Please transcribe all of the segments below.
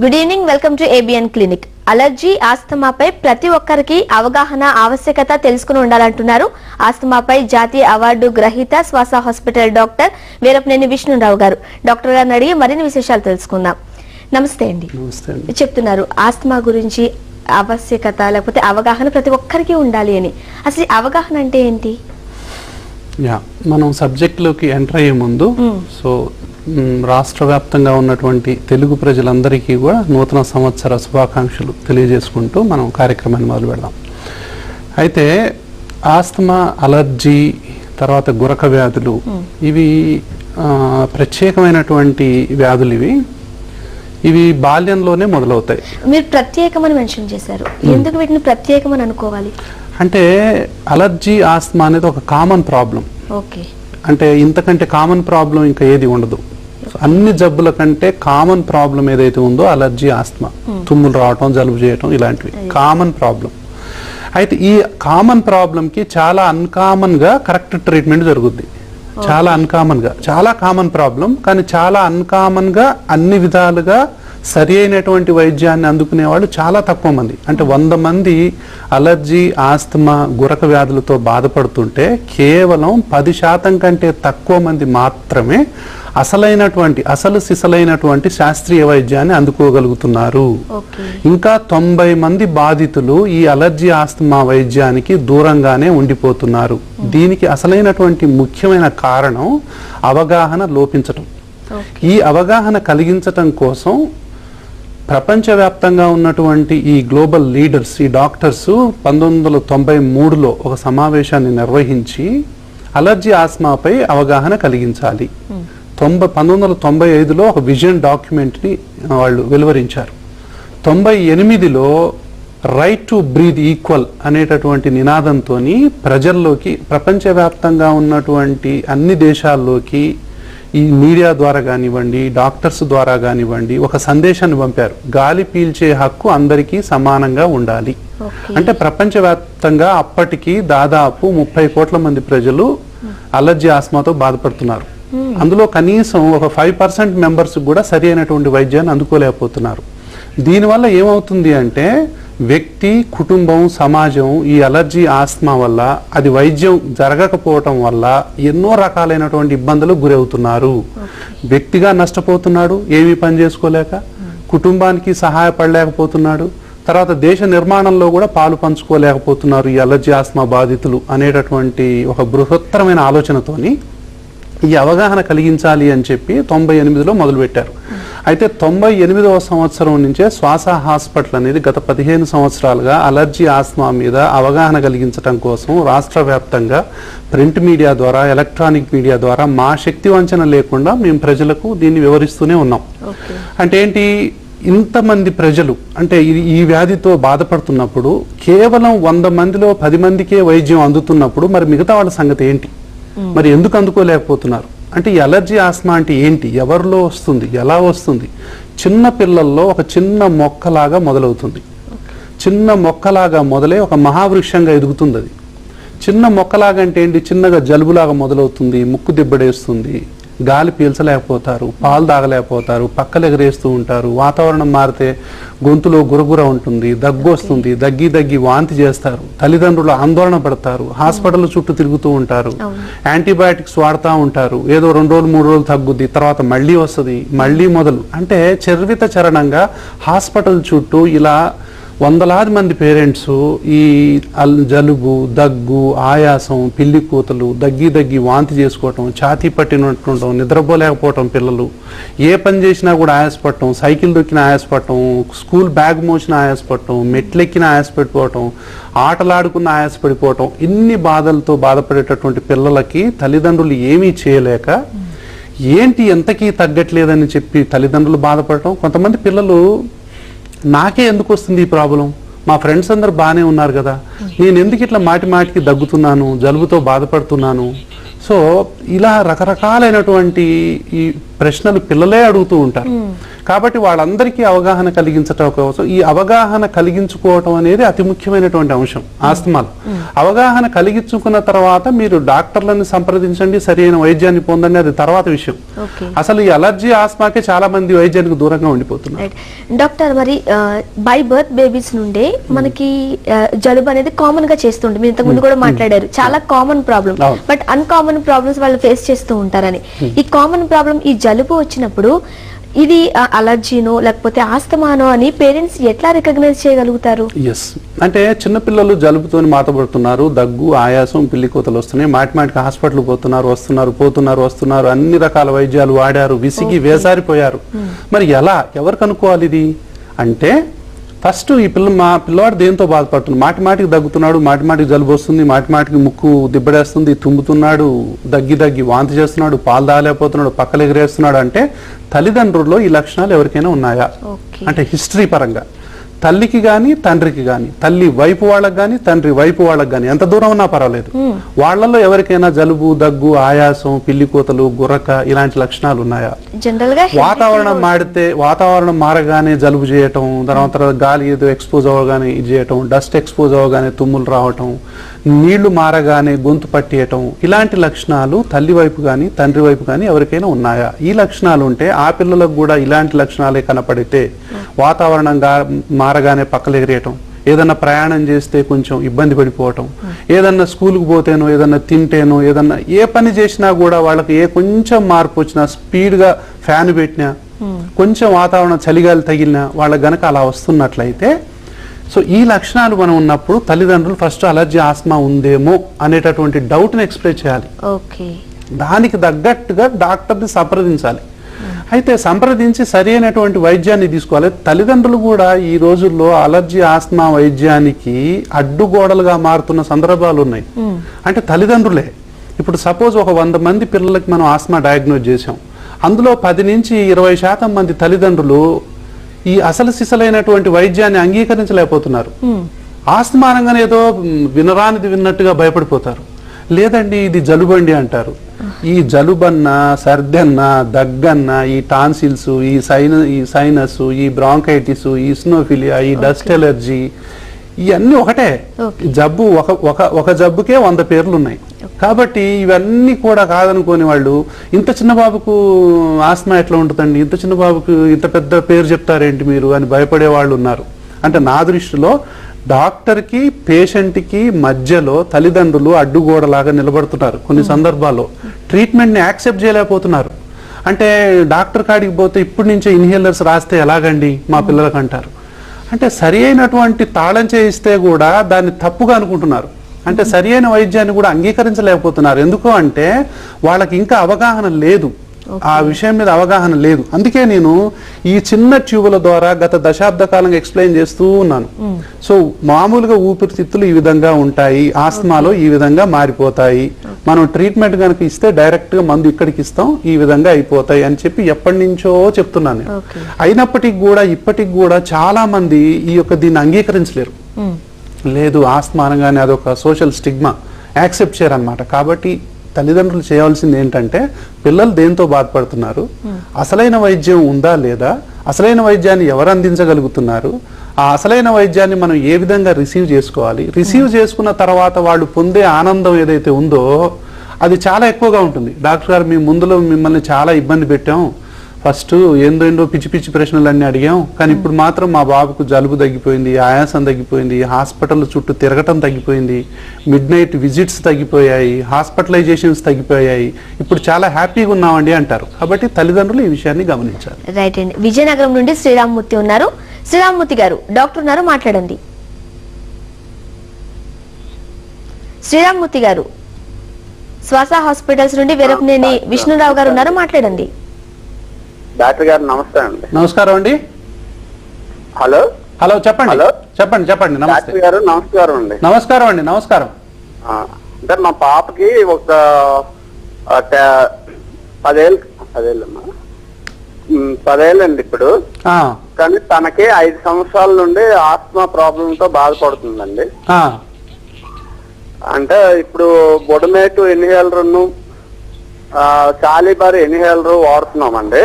Good evening, welcome to ABN clinic. Allergy, ఆస్తమాపై ప్రతి ఒక్కరికి అవగాహన, ఆవశ్యకత తెలుసుకుని ఉండాలంటున్నారు ఆస్తమాపై జాతీయ అవార్డు గ్రహీత శ్వాస హాస్పిటల్ డాక్టర్ వీరపనేని విష్ణురావు గారు. డాక్టర్ గారిని అడిగి మరిన్ని విశేషాలు తెలుసుకుందాం. నమస్తే అండి. చెప్తున్నారు ఆస్తమా గురించి ఆవశ్యకత లేకపోతే అవగాహన ప్రతి ఒక్కరికి ఉండాలి అని. అసలు అవగాహన అంటే ఏంటి? మనం సబ్జెక్ట్లోకి ఎంటర్ అయ్యే ముందు రాష్ట్ర వ్యాప్తంగా ఉన్నటువంటి తెలుగు ప్రజలందరికీ కూడా నూతన సంవత్సర శుభాకాంక్షలు తెలియజేసుకుంటూ మనం కార్యక్రమాన్ని మొదలు పెడదాం. అయితే ఆస్తమా, అలర్జీ, తర్వాత గురక వ్యాధులు, ఇవి ప్రత్యేకమైనటువంటి వ్యాధులు. ఇవి బాల్యంలోనే మొదలవుతాయి. మీరు ప్రత్యేకమని మెన్షన్ చేశారు, ఎందుకు వీటిని ప్రత్యేకమని అనుకోవాలి? అంటే అలర్జీ, ఆస్తమా అనేది ఒక కామన్ ప్రాబ్లం. ఓకే, అంటే ఇంతకంటే కామన్ ప్రాబ్లం ఇంకా ఏది ఉండదు. అన్ని జబ్బుల కంటే కామన్ ప్రాబ్లం ఏదైతే ఉందో అలర్జీ, ఆస్తమా, తుమ్ములు రావటం, జలుబు చేయటం, ఇలాంటివి కామన్ ప్రాబ్లం. అయితే ఈ కామన్ ప్రాబ్లంకి చాలా అన్కామన్ గా కరెక్ట్ ట్రీట్మెంట్ జరుగుద్ది. చాలా అన్కామన్ గా, చాలా కామన్ ప్రాబ్లం కానీ చాలా అన్కామన్ గా అన్ని విధాలుగా సరి అయినటువంటి వైద్యాన్ని అందుకునే వాళ్ళు చాలా తక్కువ మంది. అంటే 100 మంది అలర్జీ, ఆస్తమా, గురక వ్యాధులతో బాధపడుతుంటే కేవలం 10% కంటే తక్కువ మంది మాత్రమే అసలు సిసలైనటువంటి శాస్త్రీయ వైద్యాన్ని అందుకోగలుగుతున్నారు. ఇంకా 90 మంది బాధితులు ఈ అలర్జీ, ఆస్తమా వైద్యానికి దూరంగానే ఉండిపోతున్నారు. దీనికి అసలైనటువంటి ముఖ్యమైన కారణం అవగాహన లోపించటం. ఈ అవగాహన కలిగించటం కోసం ప్రపంచవ్యాప్తంగా ఉన్నటువంటి ఈ గ్లోబల్ లీడర్స్, ఈ డాక్టర్స్ 1993లో ఒక సమావేశాన్ని నిర్వహించి అలర్జీ, ఆస్మాపై అవగాహన కలిగించాలి. 1995లో ఒక విజన్ డాక్యుమెంట్ని వాళ్ళు వెలువరించారు. 98లో రైట్ టు బ్రీత్ ఈక్వల్ అనేటటువంటి నినాదంతో ప్రజల్లోకి, ప్రపంచవ్యాప్తంగా ఉన్నటువంటి అన్ని దేశాల్లోకి ఈ మీడియా ద్వారా కానివ్వండి, డాక్టర్స్ ద్వారా కానివ్వండి ఒక సందేశాన్ని పంపారు. గాలి పీల్చే హక్కు అందరికీ సమానంగా ఉండాలి. అంటే ప్రపంచవ్యాప్తంగా అప్పటికి దాదాపు 30 కోట్ల మంది ప్రజలు అలర్జీ, ఆస్మాతో బాధపడుతున్నారు. అందులో కనీసం ఒక 5% మెంబర్స్ కూడా సరి అయినటువంటి వైద్యాన్ని అందుకోలేకపోతున్నారు. దీనివల్ల ఏమవుతుంది అంటే వ్యక్తి, కుటుంబం, సమాజం ఈ అలర్జీ, ఆస్తమా వల్ల, అది వైద్యం జరగకపోవటం వల్ల ఎన్నో రకాలైనటువంటి ఇబ్బందులకు గురవుతున్నారు. వ్యక్తిగా నష్టపోతున్నాడు, ఏమీ పని చేసుకోలేక, కుటుంబానికి సహాయపడలేకపోతున్నాడు, తర్వాత దేశ నిర్మాణంలో కూడా పాలు పంచుకోలేకపోతున్నారు ఈ అలర్జీ, ఆస్తమా బాధితులు అనేటటువంటి ఒక బృహత్తరమైన ఆలోచనతోని ఈ అవగాహన కలిగించాలి అని చెప్పి 98లో మొదలుపెట్టారు. అయితే 98వ సంవత్సరం నుంచే శ్వాస హాస్పిటల్ అనేది గత 15 సంవత్సరాలుగా అలర్జీ, ఆస్తమా మీద అవగాహన కలిగించడం కోసం రాష్ట్ర వ్యాప్తంగా ప్రింట్ మీడియా ద్వారా, ఎలక్ట్రానిక్ మీడియా ద్వారా మా శక్తి వంచన లేకుండా మేము ప్రజలకు దీన్ని వివరిస్తూనే ఉన్నాం. అంటే ఏంటి, ఇంతమంది ప్రజలు అంటే ఈ వ్యాధితో బాధపడుతున్నప్పుడు కేవలం 100 మందిలో 10 మందికే వైద్యం అందుతున్నప్పుడు మరి మిగతా వాళ్ళ సంగతి ఏంటి? మరి ఎందుకు అందుకోలేకపోతున్నారు? అంటే ఈ అలర్జీ, ఆస్మా అంటే ఏంటి, ఎవరిలో వస్తుంది, ఎలా వస్తుంది? చిన్న పిల్లల్లో ఒక చిన్న మొక్కలాగా మొదలవుతుంది. చిన్న మొక్కలాగా మొదలై ఒక మహావృక్షంగా ఎదుగుతుంది. అది చిన్న మొక్కలాగా అంటే ఏంటి, చిన్నగా జలుబులాగా మొదలవుతుంది, ముక్కు దిబ్బడేస్తుంది, గాలి పీల్చలేకపోతారు, పాలు తాగలేకపోతారు, పక్కలు ఎగరేస్తూ ఉంటారు, వాతావరణం మారితే గొంతులో గురగుర ఉంటుంది, దగ్గు వస్తుంది, దగ్గి వాంతి చేస్తారు, తల్లిదండ్రులు ఆందోళన పడతారు, హాస్పిటల్ చుట్టూ తిరుగుతూ ఉంటారు, యాంటీబయాటిక్స్ వాడుతూ ఉంటారు, ఏదో 2 రోజులు 3 రోజులు తగ్గుద్ది, తర్వాత మళ్ళీ వస్తుంది, మళ్ళీ మొదలు. అంటే చర్విత చరణంగా హాస్పిటల్ చుట్టూ ఇలా వందలాది మంది పేరెంట్స్ ఈ జలుబు, దగ్గు, ఆయాసం, పిల్లి కూతలు, దగ్గి వాంతి చేసుకోవటం, ఛాతీ పట్టినట్టుండటం, నిద్రపోలేకపోవటం, పిల్లలు ఏ పని చేసినా కూడా ఆయాసపడటం, సైకిల్ దొక్కిన ఆయాసపడటం, స్కూల్ బ్యాగ్ మోసిన ఆయాసపడటం, మెట్లెక్కిన ఆయాసపడిపోవటం, ఆటలాడుకున్న ఆయాసపడిపోవటం, ఇన్ని బాధలతో బాధపడేటటువంటి పిల్లలకి తల్లిదండ్రులు ఏమీ చేయలేక ఏంటి ఎంతకీ తగ్గట్లేదని చెప్పి తల్లిదండ్రులు బాధపడటం. కొంతమంది పిల్లలు నాకే ఎందుకు వస్తుంది ఈ ప్రాబ్లం, మా ఫ్రెండ్స్ అందరు బాగానే ఉన్నారు కదా, నేను ఎందుకు ఇట్లా మాటికి దగ్గుతున్నాను, జలుబుతో బాధపడుతున్నాను? సో ఇలా రకరకాలైనటువంటి ఈ ప్రశ్నలు పిల్లలే అడుగుతూ ఉంటారు. కాబట్టి వాళ్ళందరికీ అవగాహన కలిగించటం కోసం ఈ అవగాహన కలిగించుకోవటం అనేది అతి ముఖ్యమైనటువంటి అంశం ఆస్తమాలో. అవగాహన కలిగించుకున్న తర్వాత మీరు డాక్టర్లను సంప్రదించండి, సరైన వైద్యాన్ని పొందండి, అది తర్వాత విషయం. అసలు ఈ అలర్జీ ఆస్తమాకే చాలా మంది వైద్యానికి దూరంగా ఉండిపోతున్నారు. డాక్టర్, మరి బై బర్త్ బేబీస్ నుండే మనకి జలుబు అనేది కామన్ గా చేస్తుండే, మీరు ఇంతకు ముందు కూడా మాట్లాడారు, చాలా common problem. But uncommon problems వాళ్ళు ఫేస్ చేస్తూ ఉంటారని, ఈ కామన్ ప్రాబ్లం ఈ జలుబు వచ్చినప్పుడు ఇది అలర్జీనో లేకపోతే ఆస్తమానో అని పేరెంట్స్ ఎట్లా రికగ్నైజ్ చేయగలుగుతారు? ఎస్, అంటే చిన్నపిల్లలు జలుబుతో మాతపడుతున్నారు, దగ్గు, ఆయాసం, పిల్లి కోతలు వస్తున్నాయి, మాటిమాటికి హాస్పిటల్ పోతున్నారు, అన్ని రకాల వైద్యాలు వాడారు, విసిగి వేసారిపోయారు. మరి ఎలా, ఎవరు కనుక్కోవాలి ఇది అంటే, ఫస్ట్ మా పిల్లవాడు దేంతో బాధపడుతున్నాడు, మాటిమాటికి దగ్గుతున్నాడు, మాటిమాటికి జలుబు వస్తుంది, మాటిమాటికి ముక్కు దిబ్బడేస్తుంది, తుమ్ముతున్నాడు, దగ్గి వాంతి చేస్తున్నాడు, పాలు తాగలేకపోతున్నాడు, పక్కలు ఎగిరేస్తున్నాడు అంటే తల్లిదండ్రుల్లో ఈ లక్షణాలు ఎవరికైనా ఉన్నాయా అంటే హిస్టరీ పరంగా తల్లికి గాని తండ్రికి గాని, తల్లి వైపు వాళ్ళకి గాని తండ్రి వైపు వాళ్ళకి గాని, ఎంత దూరం ఉన్నా పర్వాలేదు, వాళ్ళల్లో ఎవరికైనా జలుబు, దగ్గు, ఆయాసం, పిల్లి కోతలు, గుర్రక ఇలాంటి లక్షణాలు ఉన్నాయా? జనరల్ గా వాతావరణం మారగానే జలుబు చేయటం, తర్వాత గాలి ఏదో ఎక్స్పోజ్ అవ్వగానే ఇది చేయటం, డస్ట్ ఎక్స్పోజ్ అవ్వగానే తుమ్ములు రావటం, నీళ్లు మారగానే గొంతు పట్టేయటం, ఇలాంటి లక్షణాలు తల్లి వైపు కానీ తండ్రి వైపు కానీ ఎవరికైనా ఉన్నాయా? ఈ లక్షణాలు ఉంటే ఆ పిల్లలకు కూడా ఇలాంటి లక్షణాలే కనపడితే, వాతావరణంగా మారగానే పక్కలు ఎగిరేయటం, ఏదన్నా ప్రయాణం చేస్తే కొంచెం ఇబ్బంది పడిపోవటం, ఏదన్నా స్కూల్కి పోతేనో, ఏదన్నా తింటేనో, ఏదన్నా ఏ పని చేసినా కూడా వాళ్ళకి కొంచెం మార్పు వచ్చినా, స్పీడ్గా ఫ్యాన్ పెట్టినా, కొంచెం వాతావరణం చలిగాలి తగిలినా వాళ్ళకి గనక అలా వస్తున్నట్లయితే, సో ఈ లక్షణాలు మనం ఉన్నప్పుడు తల్లిదండ్రులు ఫస్ట్ అలర్జీ ఆస్మా ఉందేమో అనేటటువంటి డౌట్ని ఎక్స్ప్రెస్ చేయాలి. దానికి తగ్గట్టుగా డాక్టర్ని సంప్రదించాలి. అయితే సంప్రదించి సరైనటువంటి వైద్యాన్ని తీసుకోవాలి. తల్లిదండ్రులు కూడా ఈ రోజుల్లో అలర్జీ ఆస్మా వైద్యానికి అడ్డుగోడలుగా మారుతున్న సందర్భాలు ఉన్నాయి. అంటే తల్లిదండ్రులే. ఇప్పుడు సపోజ్ ఒక 100 మంది పిల్లలకి మనం ఆస్మా డయాగ్నోజ్ చేసాం, అందులో 10 నుంచి 20% మంది తల్లిదండ్రులు ఈ అసలు సిసలైనటువంటి వైద్యాన్ని అంగీకరించలేకపోతున్నారు. ఆస్తమా అనగానే ఏదో వినరానిది విన్నట్టుగా భయపడిపోతారు. లేదండి ఇది జలుబండి అంటారు. ఈ జలుబన్నా, సర్దన్నా, దగ్గన్నా, ఈ టాన్సిల్స్, ఈ సైనస్, ఈ బ్రాంకైటిస్, ఈ ఇస్నోఫిలియా, ఈ డస్ట్ ఎలర్జీ, ఇవన్నీ ఒకటే జబ్బు. ఒక జబ్బుకే 100 పేర్లు ఉన్నాయి. కాబట్టి ఇవన్నీ కూడా కాదనుకోని వాళ్ళు, ఇంత చిన్న బాబుకు ఆస్మా ఎట్లా ఉంటుందండి, ఇంత చిన్న బాబుకు ఇంత పెద్ద పేరు చెప్తారేంటి మీరు అని భయపడే వాళ్ళు ఉన్నారు. అంటే నా దృష్టిలో డాక్టర్కి పేషెంట్కి మధ్యలో తల్లిదండ్రులు అడ్డుగోడలాగా నిలబడుతున్నారు. కొన్ని సందర్భాల్లో ట్రీట్మెంట్ని యాక్సెప్ట్ చేయలేకపోతున్నారు. అంటే డాక్టర్ కాడికి పోతే ఇప్పటి నుంచే ఇన్హేలర్స్ రాస్తే ఎలాగండి మా పిల్లలకు అంటారు. అంటే సరి అయినటువంటి తాళం చేయిస్తే కూడా దాన్ని తప్పుగా అనుకుంటున్నారు. అంటే సరి అయిన వైద్యాన్ని కూడా అంగీకరించలేకపోతున్నారు. ఎందుకు అంటే వాళ్ళకి ఇంకా అవగాహన లేదు, ఆ విషయం మీద అవగాహన లేదు. అందుకే నేను ఈ చిన్న ట్యూబుల ద్వారా గత దశాబ్ద కాలంగా ఎక్స్ప్లెయిన్ చేస్తూ ఉన్నాను. సో మామూలుగా ఊపిరితిత్తులు ఈ విధంగా ఉంటాయి, ఆస్మాలో ఈ విధంగా మారిపోతాయి, మనం ట్రీట్మెంట్ కనుక ఇస్తే డైరెక్ట్ గా మందు ఇక్కడికి ఇస్తాం, ఈ విధంగా అయిపోతాయి అని చెప్పి ఎప్పటి నుంచో చెప్తున్నాను. అయినప్పటికీ కూడా ఇప్పటికి కూడా చాలా మంది ఈ యొక్క దీన్ని అంగీకరించలేరు. లేదు ఆస్మా అనగానే అదొక సోషల్ స్టిగ్మా, యాక్సెప్ట్ చేయరన్నమాట. కాబట్టి తల్లిదండ్రులు చేయాల్సింది ఏంటంటే, పిల్లలు దేంతో బాధపడుతున్నారు, అసలైన వైద్యం ఉందా లేదా, అసలైన వైద్యాన్ని ఎవరు అందించగలుగుతున్నారు, ఆ అసలైన వైద్యాన్ని మనం ఏ విధంగా రిసీవ్ చేసుకోవాలి, రిసీవ్ చేసుకున్న తర్వాత వాళ్ళు పొందే ఆనందం ఏదైతే ఉందో అది చాలా ఎక్కువగా ఉంటుంది. డాక్టర్ గారు మేము ముందులో మిమ్మల్ని చాలా ఇబ్బంది పెట్టాం, ఫస్ట్ ఏందో పిచ్చి పిచ్చి ప్రశ్నలు అన్నీ అడిగాం, కానీ ఇప్పుడు మాత్రం మా బాబుకు జలుబు తగ్గిపోయింది, ఆయాసం తగ్గిపోయింది, హాస్పిటల్ చుట్టూ తిరగటం తగ్గిపోయింది, మిడ్ నైట్ విజిట్స్ తగ్గిపోయాయి, హాస్పిటలైజేషన్స్ తగ్గిపోయాయి, ఇప్పుడు చాలా హ్యాపీగా ఉన్నామండి అంటారు. కాబట్టి తల్లిదండ్రులు ఈ విషయాన్ని గమనించాలి. రైట్ అండి. విజయనగరం నుండి శ్రీరామ్మూర్తి ఉన్నారు. శ్రీరామ్మూర్తి గారు, డాక్టర్ ఉన్నారు, మాట్లాడండి. శ్రీరామ్మూర్తి గారు, శ్వాస హాస్పిటల్స్ నుండి వీరపనేని విష్ణురావు గారు ఉన్నారు, మాట్లాడండి. డాక్టర్ గారు నమస్తే అండి. నమస్కారం అండి. హలో హలో చెప్పండి. చెప్పండి. డాక్టర్ గారు నమస్కారం అండి. నమస్కారం అండి. నమస్కారం. అంటే మా పాపకి ఒక 10 అండి ఇప్పుడు. కానీ తనకి 5 సంవత్సరాల నుండి ఆస్మా ప్రాబ్లమ్ తో బాధపడుతుందండి. అంటే ఇప్పుడు బొడమేటు ఇన్హేలర్, చాలీబార్ ఇన్హేలర్ వాడుతున్నామండి.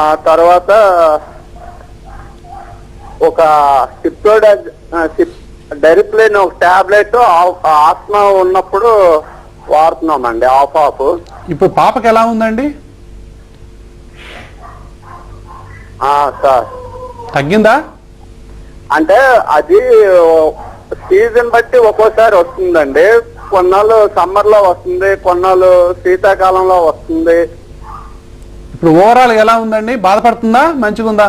ఆ తర్వాత ఒక డెరిప్లేన్ ఒక టాబ్లెట్ ఆస్మా ఉన్నప్పుడు వాడుతున్నామండి ఆఫ్. ఇప్పుడు పాపకి ఎలా ఉందండి? సార్ తగ్గిందా? అంటే అది సీజన్ బట్టి ఒక్కోసారి వస్తుందండి. కొన్నాళ్ళు సమ్మర్ లో వస్తుంది, కొన్నాళ్ళు శీతాకాలంలో వస్తుంది. ఇప్పుడు ఓవరాల్ ఎలా ఉందండి? బాధపడుతుందా, మంచిగా ఉందా?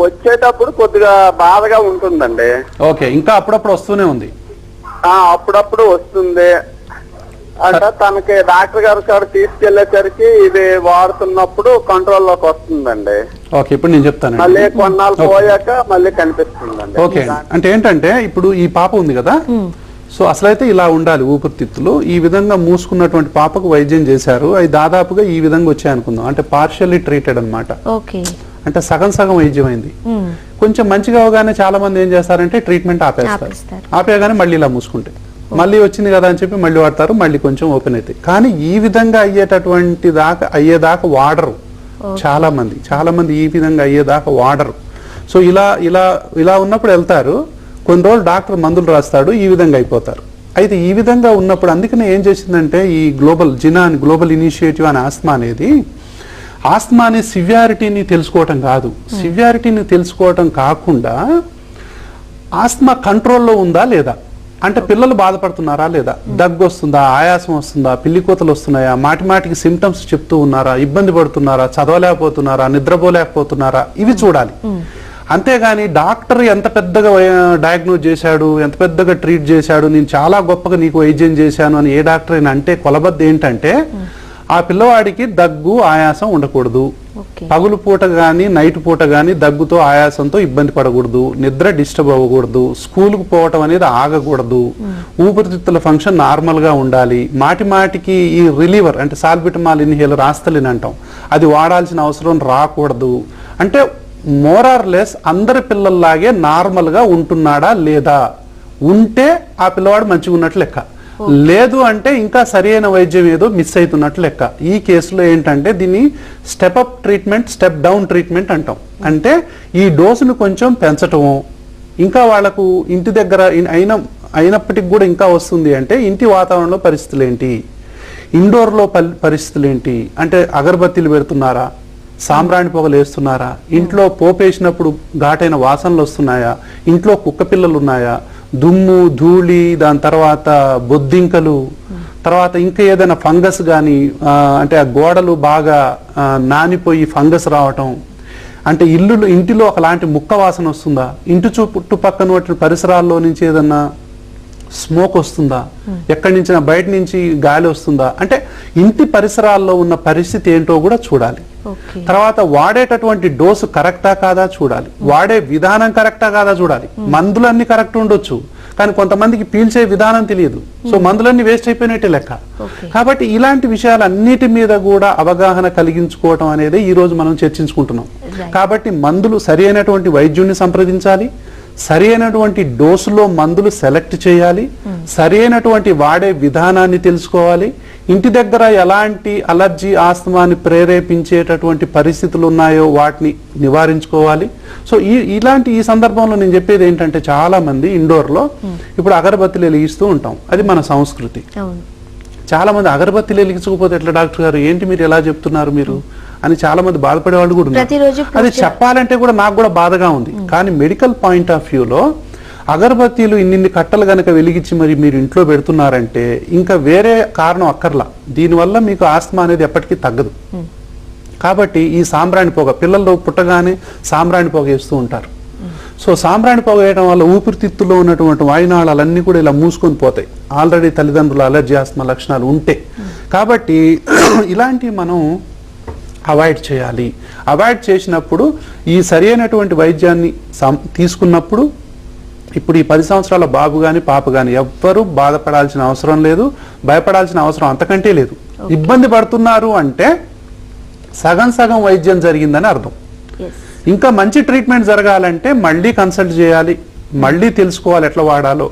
వచ్చేటప్పుడు కొద్దిగా బాధగా ఉంటుందండి. ఓకే, ఇంకా అప్పుడప్పుడు వస్తూనే ఉంది? అప్పుడప్పుడు వస్తుంది. అంటే తనకి డాక్టర్ గారి కాడ తీసుకెళ్లేసరికి ఇది వాడుతున్నప్పుడు కంట్రోల్లోకి వస్తుందండి. ఓకే, ఇప్పుడు నేను చెప్తాను. మళ్ళీ కొన్నాళ్ళు పోయాక మళ్ళీ కనిపిస్తుందండి. ఓకే, అంటే ఏంటంటే ఇప్పుడు ఈ పాప ఉంది కదా, సో అసలైతే ఇలా ఉండాలి ఊపిరితిత్తులు. ఈ విధంగా మూసుకున్నటువంటి పాపకు వైద్యం చేశారు, అవి దాదాపుగా ఈ విధంగా వచ్చాయి అనుకుందాం. అంటే పార్షియల్లీ ట్రీటెడ్ అనమాట. అంటే సగం సగం వైద్యం అయింది. కొంచెం మంచిగా అవగానే చాలా మంది ఏం చేస్తారంటే ట్రీట్మెంట్ ఆపేస్తారు. ఆపేయగానే మళ్ళీ ఇలా మూసుకుంటే మళ్ళీ వచ్చింది కదా అని చెప్పి మళ్ళీ వాడతారు, మళ్ళీ కొంచెం ఓపెన్ అవుతాయి. కానీ ఈ విధంగా అయ్యేదాకా వాడరు చాలా మంది ఈ విధంగా అయ్యేదాకా వాడరు. సో ఇలా ఉన్నప్పుడు వెళ్తారు, కొన్ని రోజులు డాక్టర్ మందులు రాస్తాడు, ఈ విధంగా అయిపోతారు. అయితే ఈ విధంగా ఉన్నప్పుడు అందుకనే ఏం చేసిందంటే ఈ గ్లోబల్ ఇనిషియేటివ్ అనే ఆస్మా అనేది ఆస్మాని సివియారిటీని తెలుసుకోవటం కాదు, సివియారిటీని తెలుసుకోవటం కాకుండా ఆస్మా కంట్రోల్లో ఉందా లేదా, అంటే పిల్లలు బాధపడుతున్నారా లేదా, దగ్గు వస్తుందా, ఆయాసం వస్తుందా, పిల్లికోతలు వస్తున్నాయా, మాటిమాటికి సిమ్టమ్స్ చెప్తూ ఉన్నారా, ఇబ్బంది పడుతున్నారా, చదవలేకపోతున్నారా, నిద్రపోలేకపోతున్నారా, ఇవి చూడాలి. అంతేగాని డాక్టర్ ఎంత పెద్దగా డయాగ్నోజ్ చేశాడు, ఎంత పెద్దగా ట్రీట్ చేశాడు, నేను చాలా గొప్పగా నీకు వైద్యం చేశాను అని ఏ డాక్టర్ అయినా అంటే కొలబద్ద ఏంటంటే ఆ పిల్లవాడికి దగ్గు ఆయాసం ఉండకూడదు, పగులు పూట గాని నైట్ పూట గాని దగ్గుతో ఆయాసంతో ఇబ్బంది పడకూడదు, నిద్ర డిస్టర్బ్ అవ్వకూడదు, స్కూల్కు పోవటం అనేది ఆగకూడదు, ఊపిరితిత్తుల ఫంక్షన్ నార్మల్ గా ఉండాలి, మాటికి ఈ రిలీవర్ అంటే సాల్బిటమాల్ ఇన్హేలర్ ఆస్తలిన్ అంటాం అది వాడాల్సిన అవసరం రాకూడదు. అంటే మోర్ ఆర్ లెస్ అందరి పిల్లల్లాగే నార్మల్ గా ఉంటున్నాడా లేదా, ఉంటే ఆ పిల్లవాడు మంచిగా ఉన్నట్లు లెక్క, లేదు అంటే ఇంకా సరైన వైద్యం ఏదో మిస్ అవుతున్నట్లు లెక్క. ఈ కేసులో ఏంటంటే దీన్ని step up treatment, step down treatment అంటాం. అంటే ఈ డోసును కొంచెం పెంచటము, ఇంకా వాళ్లకు ఇంటి దగ్గర అయినప్పటికి కూడా ఇంకా వస్తుంది అంటే ఇంటి వాతావరణంలో పరిస్థితులు ఏంటి, ఇండోర్లో పరిస్థితులు ఏంటి, అంటే అగరబత్తీలు పెడుతున్నారా, సాంబ్రాణి పొగలు వేస్తున్నారా, ఇంట్లో పోపేసినప్పుడు ఘాటైన వాసనలు వస్తున్నాయా, ఇంట్లో కుక్క పిల్లలు ఉన్నాయా, దుమ్ము ధూళి, దాని తర్వాత బొద్దింకలు, తర్వాత ఇంకా ఏదైనా ఫంగస్ కానీ అంటే ఆ గోడలు బాగా నానిపోయి ఫంగస్ రావటం, అంటే ఇంటిలో ఒకలాంటి ముక్క వాసన వస్తుందా, ఇంటి చుట్టుపక్కన పరిసరాల్లో నుంచి ఏదన్నా స్మోక్ వస్తుందా, ఎక్కడి నుంచి బయట నుంచి గాలి వస్తుందా, అంటే ఇంటి పరిసరాల్లో ఉన్న పరిస్థితి ఏంటో కూడా చూడాలి. తర్వాత వాడేటటువంటి డోసు కరెక్టా కాదా చూడాలి, వాడే విధానం కరెక్టా కాదా చూడాలి. మందులన్నీ కరెక్ట్ ఉండొచ్చు కానీ కొంతమందికి పీల్చే విధానం తెలియదు, సో మందులన్నీ వేస్ట్ అయిపోయినట్టే లెక్క. కాబట్టి ఇలాంటి విషయాలన్నిటి మీద కూడా అవగాహన కలిగించుకోవటం అనేది ఈ రోజు మనం చర్చించుకుంటున్నాం. కాబట్టి మందులు సరి అయినటువంటి వైద్యుడిని సంప్రదించాలి, సరి అయినటువంటి డోసులో మందులు సెలెక్ట్ చేయాలి, సరి అయినటువంటి వాడే విధానాన్ని తెలుసుకోవాలి, ఇంటి దగ్గర ఎలాంటి అలర్జీ ఆస్తమాని ప్రేరేపించేటటువంటి పరిస్థితులు ఉన్నాయో వాటిని నివారించుకోవాలి. సో ఈ సందర్భంలో నేను చెప్పేది ఏంటంటే చాలా మంది ఇండోర్లో ఇప్పుడు అగరబత్తిలు వెలిగిస్తూ ఉంటాం, అది మన సంస్కృతి. చాలా మంది అగరబత్తిలు వెలిగించకపోతే ఎట్లా డాక్టర్ గారు, ఏంటి మీరు ఎలా చెప్తున్నారు మీరు అని చాలా మంది బాధపడే వాళ్ళు కూడా ఉన్నారు. అది చెప్పాలంటే కూడా నాకు కూడా బాధగా ఉంది. కానీ మెడికల్ పాయింట్ ఆఫ్ వ్యూలో అగరబత్తీలు ఇన్ని కట్టలు గనక వెలిగించి మరి మీరు ఇంట్లో పెడుతున్నారంటే ఇంకా వేరే కారణం అక్కర్లా, దీనివల్ల మీకు ఆస్తమా అనేది ఎప్పటికీ తగ్గదు. కాబట్టి ఈ సాంబ్రాణి పొగ, పిల్లలు పుట్టగానే సాంబ్రాణి పొగ వేస్తూ ఉంటారు. సో సాంబ్రాణి పొగ వేయడం వల్ల ఊపిరితిత్తుల్లో ఉన్నటువంటి వాయునాళాలన్నీ కూడా ఇలా మూసుకొని పోతాయి, ఆల్రెడీ తల్లిదండ్రులు అలర్జీ ఆస్తమా లక్షణాలు ఉంటే. కాబట్టి ఇలాంటివి మనం అవాయిడ్ చేయాలి. అవాయిడ్ చేసినప్పుడు ఈ సరి అయినటువంటి వైద్యాన్ని తీసుకున్నప్పుడు ఇప్పుడు ఈ 10 సంవత్సరాల బాబు కానీ పాప కానీ ఎవ్వరూ బాధపడాల్సిన అవసరం లేదు, భయపడాల్సిన అవసరం అంతకంటే లేదు. ఇబ్బంది పడుతున్నారు అంటే సగం సగం వైద్యం జరిగిందని అర్థం. ఇంకా మంచి ట్రీట్మెంట్ జరగాలంటే మళ్ళీ కన్సల్ట్ చేయాలి, మళ్ళీ తెలుసుకోవాలి ఎట్లా వాడాలో.